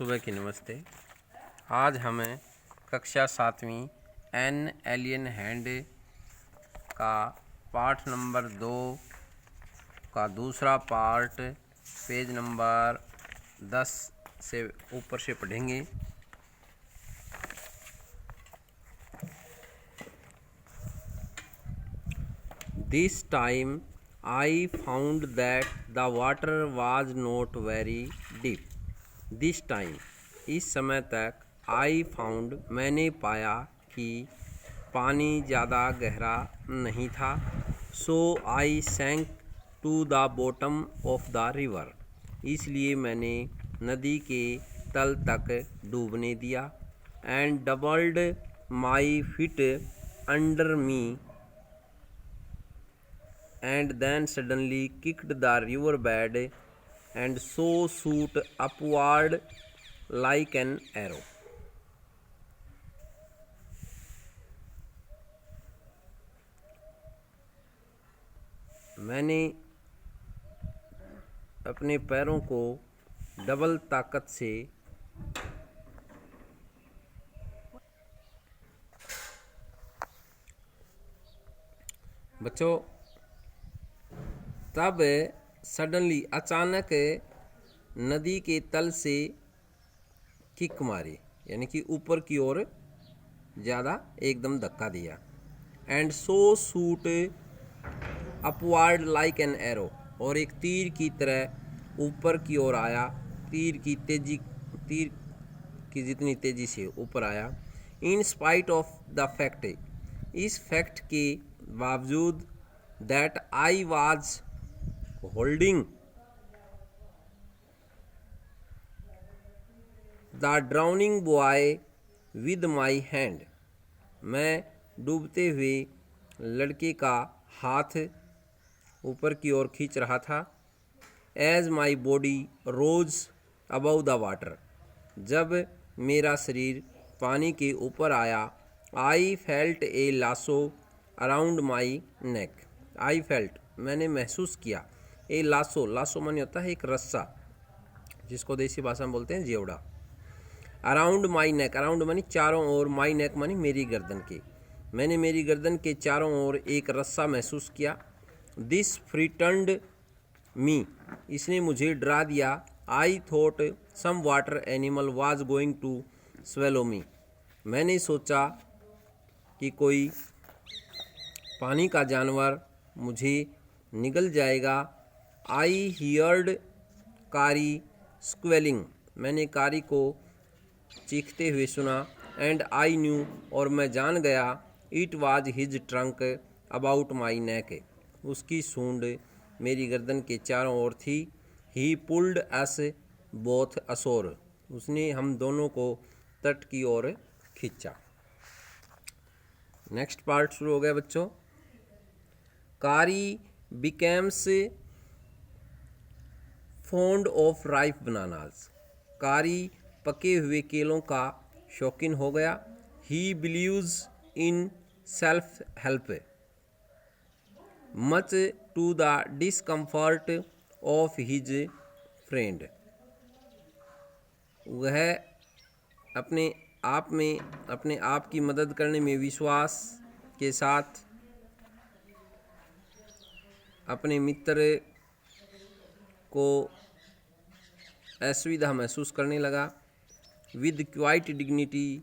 सुबह की नमस्ते। आज हमें कक्षा 7वीं एन एलियन हैंड का पाठ नंबर 2 का दूसरा पार्ट पेज नंबर 10 से ऊपर से पढ़ेंगे। This time I found that the water was not very deep. This time, इस समय तक I found मैंने पाया कि पानी ज़्यादा गहरा नहीं था। So I sank to the bottom of the river. इसलिए मैंने नदी के तल तक डूबने दिया। And doubled my feet under me. And then suddenly kicked the river bed and so shoot upward like an arrow. मैंने अपने पैरों को डबल ताकत से बच्चों तब सडनली अचानक नदी के तल से किक मारी, यानी कि ऊपर की ओर ज़्यादा एकदम धक्का दिया। And so shoot upward like an arrow, और एक तीर की तरह ऊपर की ओर आया। तीर की जितनी तेज़ी से ऊपर आया। In spite of the fact, इस फैक्ट के बावजूद, that I was holding the drowning boy with my hand, मैं डूबते हुए लड़के का हाथ ऊपर की ओर खींच रहा था। As my body rose above the water, जब मेरा शरीर पानी के ऊपर आया। I felt a lasso around my neck, I felt मैंने महसूस किया। ए लासो, लासो माने होता है एक रस्सा, जिसको देसी भाषा में बोलते हैं जेवड़ा। अराउंड माई नेक, अराउंड मानी चारों ओर, माई नेक मानी मेरी गर्दन के। मैंने मेरी गर्दन के चारों ओर एक रस्सा महसूस किया। दिस फ्रिटन्ड मी, इसने मुझे डरा दिया। I thought some water animal was going to swallow me, मैंने सोचा कि कोई पानी का जानवर मुझे निगल जाएगा। आई हियर्ड कारी स्क्वेलिंग, मैंने कारी को चीखते हुए सुना। एंड आई न्यू, और मैं जान गया। It was his trunk about my neck, उसकी सूंड मेरी गर्दन के चारों ओर थी। He pulled us both ashore, उसने हम दोनों को तट की ओर खींचा। नेक्स्ट पार्ट शुरू हो गया बच्चों। Kari becomes fond of ripe bananas, Kari पके हुए केलों का शौकीन हो गया। He believes in self help much to the discomfort of his friend, वह अपने आप की मदद करने में विश्वास के साथ अपने मित्र को असुविधा महसूस करने लगा। With quiet dignity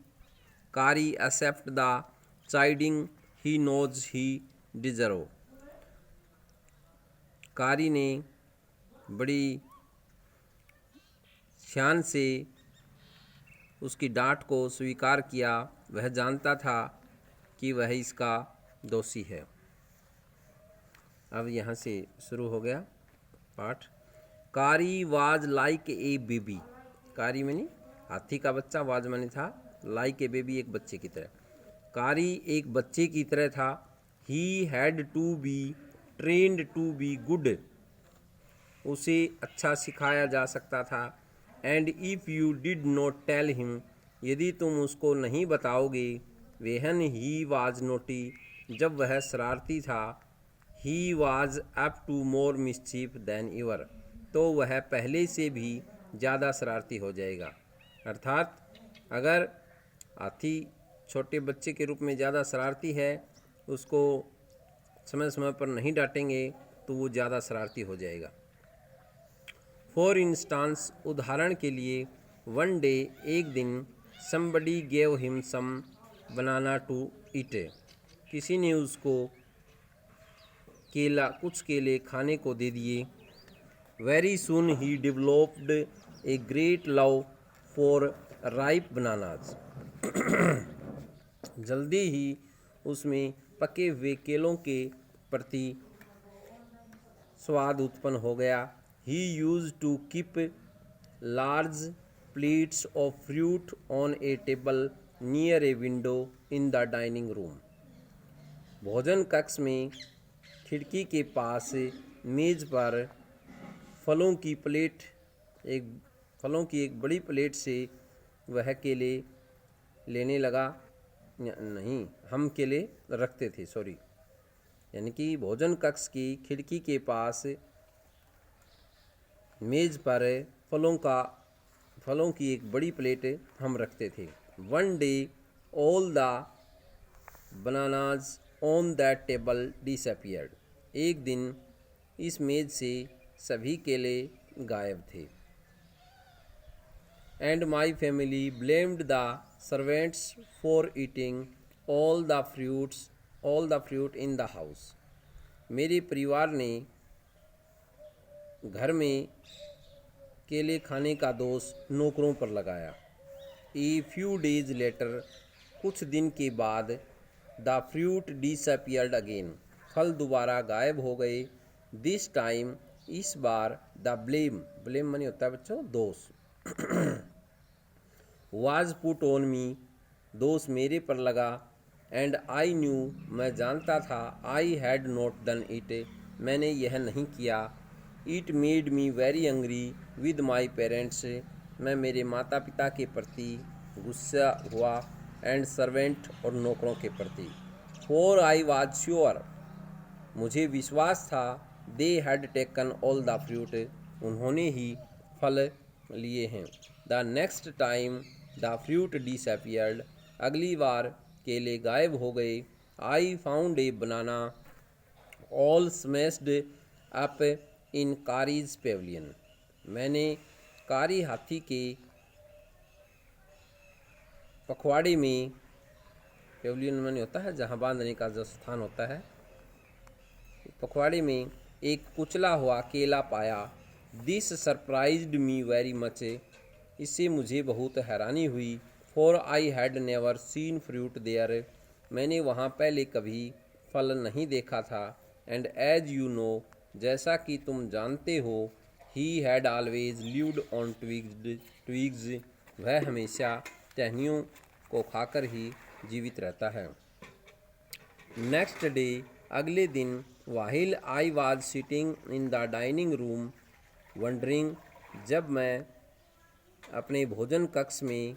Kari accept the chiding he knows he deserve, Kari ने बड़ी शान से उसकी डांट को स्वीकार किया। वह जानता था कि वह इसका दोषी है। अब यहाँ से शुरू हो गया पाठ। कारी वाज लाइक ए बेबी, कारी मानी हाथी का बच्चा, वाज मानी था, लाइक ए बेबी एक बच्चे की तरह। कारी एक बच्चे की तरह था। He had to be trained to be good, उसे अच्छा सिखाया जा सकता था। And if you did not tell him, यदि तुम उसको नहीं बताओगे। वेहन ही वाज नोटी, जब वह शरारती था। He was up to more mischief than ever, तो वह पहले से भी ज़्यादा शरारती हो जाएगा। अर्थात अगर हाथी छोटे बच्चे के रूप में ज़्यादा शरारती है, उसको समय समय पर नहीं डांटेंगे तो वो ज़्यादा शरारती हो जाएगा। फॉर इंस्टांस, उदाहरण के लिए, वन डे, एक दिन, somebody gave him some banana to eat, किसी ने उसको कुछ केले खाने को दे दिए। Very soon he developed a great love for ripe bananas, जल्दी ही उसमें पके हुए केलों के प्रति स्वाद उत्पन्न हो गया। He use to keep large plates of fruit on a table near a window in the dining room, भोजन कक्ष में खिड़की के पास मेज पर फलों की एक बड़ी प्लेट से वह केले लेने लगा। नहीं, हम केले रखते थे, यानी कि भोजन कक्ष की खिड़की के पास मेज पर फलों की एक बड़ी प्लेट हम रखते थे। One day all the bananas on that table disappeared, एक दिन इस मेज से सभी केले गायब थे। And my family blamed the servants for eating all the fruit in the house, मेरे परिवार ने घर में केले खाने का दोष नौकरों पर लगाया। ए फ्यू डेज लेटर, कुछ दिन के बाद, द फ्रूट डिसअपियर्ड अगेन, फल दोबारा गायब हो गए। दिस टाइम, इस बार, द ब्लेम माने होता है बच्चों दोष, वाज पुट ऑन मी, दोष मेरे पर लगा। एंड आई न्यू, मैं जानता था, I had not done it, मैंने यह नहीं किया। It made me very angry with my parents, मैं मेरे माता पिता के प्रति गुस्सा हुआ। एंड सर्वेंट, और नौकरों के प्रति। फॉर आई वाज श्योर, मुझे विश्वास था, they had taken all the fruit, उन्होंने ही फल लिए हैं। The next time the fruit disappeared, अगली बार केले गायब हो गए। I found a banana all smashed up in Kari's pavilion, मैंने कारी हाथी के पखवाड़े में, पेविलियन मैंने होता है जहाँ बांधने का जो स्थान होता है, पखवाड़े में एक कुचला हुआ केला पाया। This surprised me very much, इससे मुझे बहुत हैरानी हुई। For I had never seen fruit there, मैंने वहाँ पहले कभी फल नहीं देखा था। एंड एज यू नो, जैसा कि तुम जानते हो, he had always lived on twigs, वह हमेशा टहनियों को खाकर ही जीवित रहता है। नेक्स्ट डे, अगले दिन, while I was sitting in the dining room wondering, जब मैं अपने भोजन कक्ष में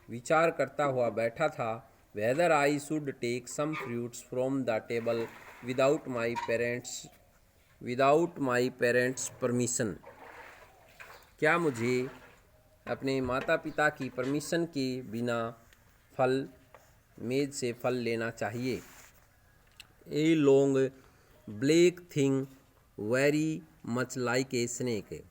विचार करता हुआ बैठा था, whether I should take some fruits from the table without my parents permission, क्या मुझे अपने माता पिता की परमिशन के बिना मेज से फल लेना चाहिए। A long black thing very much like a snake,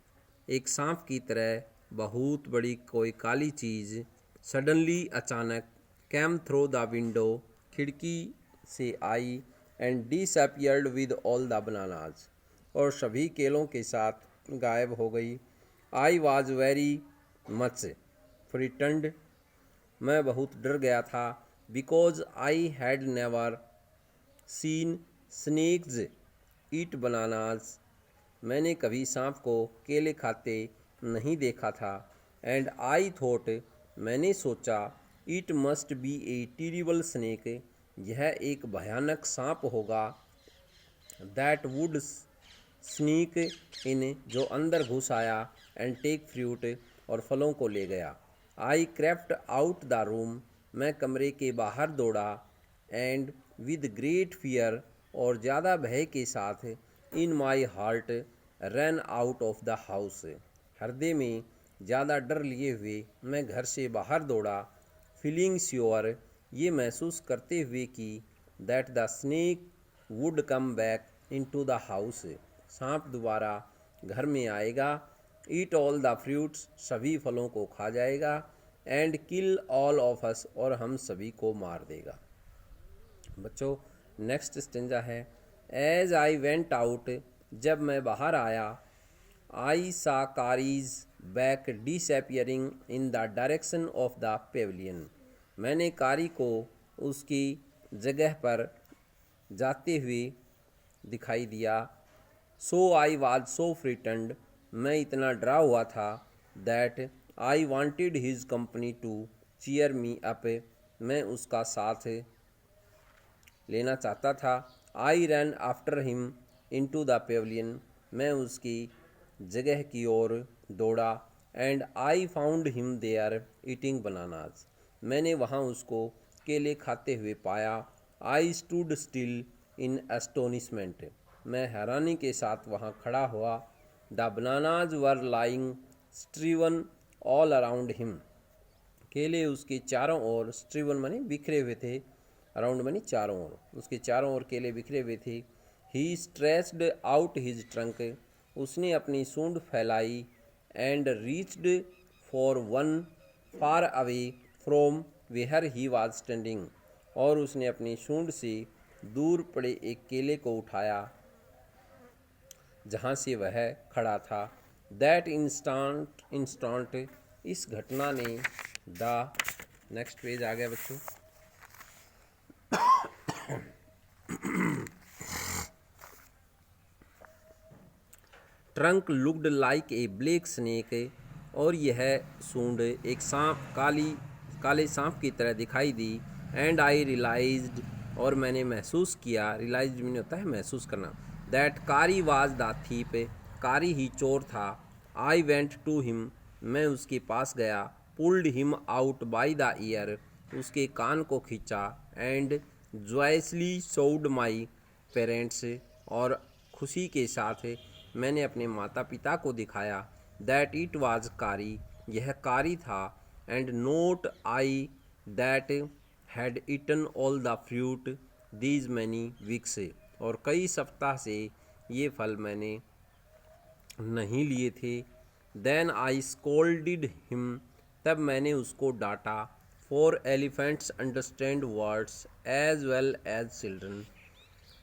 एक सांप की तरह बहुत बड़ी कोई काली चीज़, सडनली, अचानक, कैम थ्रू द विंडो, खिड़की से आई। And disappeared with all the bananas, और सभी केलों के साथ गायब हो गई। I was very much frightened, मैं बहुत डर गया था। Because I had never seen snakes eat bananas, मैंने कभी सांप को केले खाते नहीं देखा था। एंड आई थॉट, मैंने सोचा, it must be A terrible snake, यह एक भयानक सांप होगा। दैट वुड स्नीक इन, जो अंदर घुस आया। एंड टेक फ्रूट, और फलों को ले गया। आई क्रेप्ट आउट द रूम, मैं कमरे के बाहर दौड़ा। एंड विद ग्रेट फियर, और ज़्यादा भय के साथ, in my heart run out of the house, हृदय में ज़्यादा डर लिए हुए मैं घर से बाहर दौड़ा, फीलिंग श्योर, ये महसूस करते हुए कि that the snake would come back into the house, सांप दोबारा घर में आएगा, ईट ऑल द फ्रूट्स, सभी फलों को खा जाएगा, and kill all of us, और हम सभी को मार देगा। बच्चों नेक्स्ट स्टेंजा है, एज आई वेंट आउट, जब मैं बाहर आया, I saw Kari's back disappearing in the direction of the pavilion, मैंने कारी को उसकी जगह पर जाते हुए दिखाई दिया। सो आई वाज सो फ्रिटन्ड, मैं इतना डरा हुआ था, that I wanted his company to cheer me up, मैं उसका साथ लेना चाहता था। I ran after him into the pavilion, मैं उसकी जगह की ओर दौड़ा, and I found him there eating bananas, मैंने वहाँ उसको केले खाते हुए पाया। I stood still in astonishment, मैं हैरानी के साथ वहाँ खड़ा हुआ। The bananas were lying strewn all around him, केले उसके चारों ओर, स्ट्रीवन माने बिखरे हुए थे, अराउंड माने चारों ओर, उसके चारों ओर केले बिखरे हुए थे। He stretched out his trunk, उसने अपनी सूंड फैलाई, and reached for one far away from where he was standing, और उसने अपनी सूंड से दूर पड़े एक केले को उठाया जहाँ से वह खड़ा था। दैट इंस्टांट, इस घटना ने, द नेक्स्ट पेज आ गया बच्चों। Trunk looked like a black snake, और यह सूंड एक सांप, काले सांप की तरह दिखाई दी। एंड आई रियलाइज्ड, और मैंने महसूस किया, रियलाइज में होता है महसूस करना, दैट कारी वाज द थीप, कारी ही चोर था। आई वेंट टू हिम, मैं उसके पास गया, pulled him out by the year, उसके कान को खींचा, and joyously showed my parents, और खुशी के साथ मैंने अपने माता पिता को दिखाया, दैट इट वाज कारी, यह कारी था, and note I that had eaten all the fruit these many weeks, और कई सप्ताह से ये फल मैंने नहीं लिए थे। देन आई स्कोल्डेड हिम, तब मैंने उसको डांटा। For elephants understand words as well as children,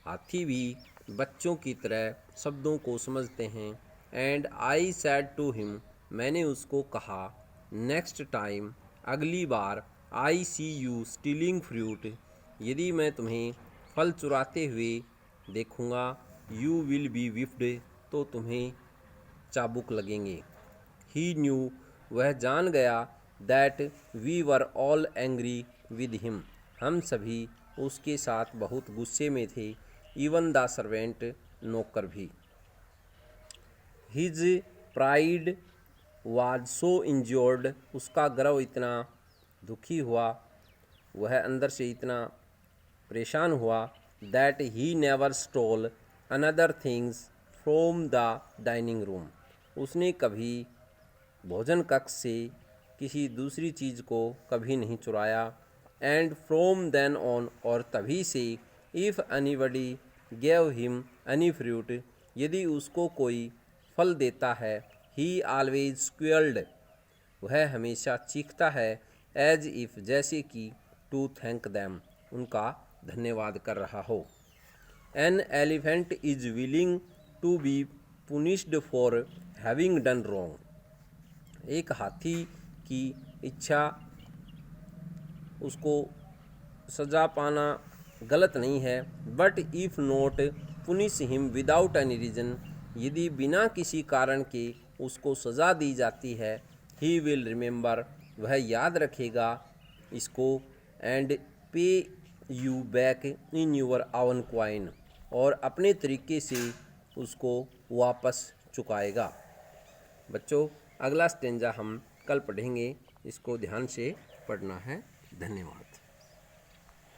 हाथी भी बच्चों की तरह शब्दों को समझते हैं। And I said to him, मैंने उसको कहा, नेक्स्ट टाइम, अगली बार, I see you stealing fruit, यदि मैं तुम्हें फल चुराते हुए देखूँगा, यू विल बी विफ्ड, तो तुम्हें चाबुक लगेंगे। ही न्यू, वह जान गया, that we were all angry with him, हम सभी उसके साथ बहुत गुस्से में थे। इवन द सर्वेंट, नौकर भी। His pride was so injured, उसका गर्व इतना दुखी हुआ, वह अंदर से इतना परेशान हुआ, that he never stole another things from the dining room, उसने कभी भोजन कक्ष से किसी दूसरी चीज़ को कभी नहीं चुराया। एंड फ्रॉम देन ऑन, और तभी से, if anybody gave him any fruit, यदि उसको कोई फल देता है, ही ऑलवेज स्क्वेल्ड, वह हमेशा चीखता है, एज इफ़, जैसे कि, टू थैंक दैम, उनका धन्यवाद कर रहा हो। An elephant is willing to be punished for having done wrong, एक हाथी की इच्छा, उसको सज़ा पाना गलत नहीं है। But if note punish him without any reason, यदि बिना किसी कारण के उसको सज़ा दी जाती है, ही विल रिमेंबर, वह याद रखेगा इसको, and pay you back in your own coin, और अपने तरीके से उसको वापस चुकाएगा। बच्चों अगला स्टेंजा हम कल पढ़ेंगे, इसको ध्यान से पढ़ना है। धन्यवाद।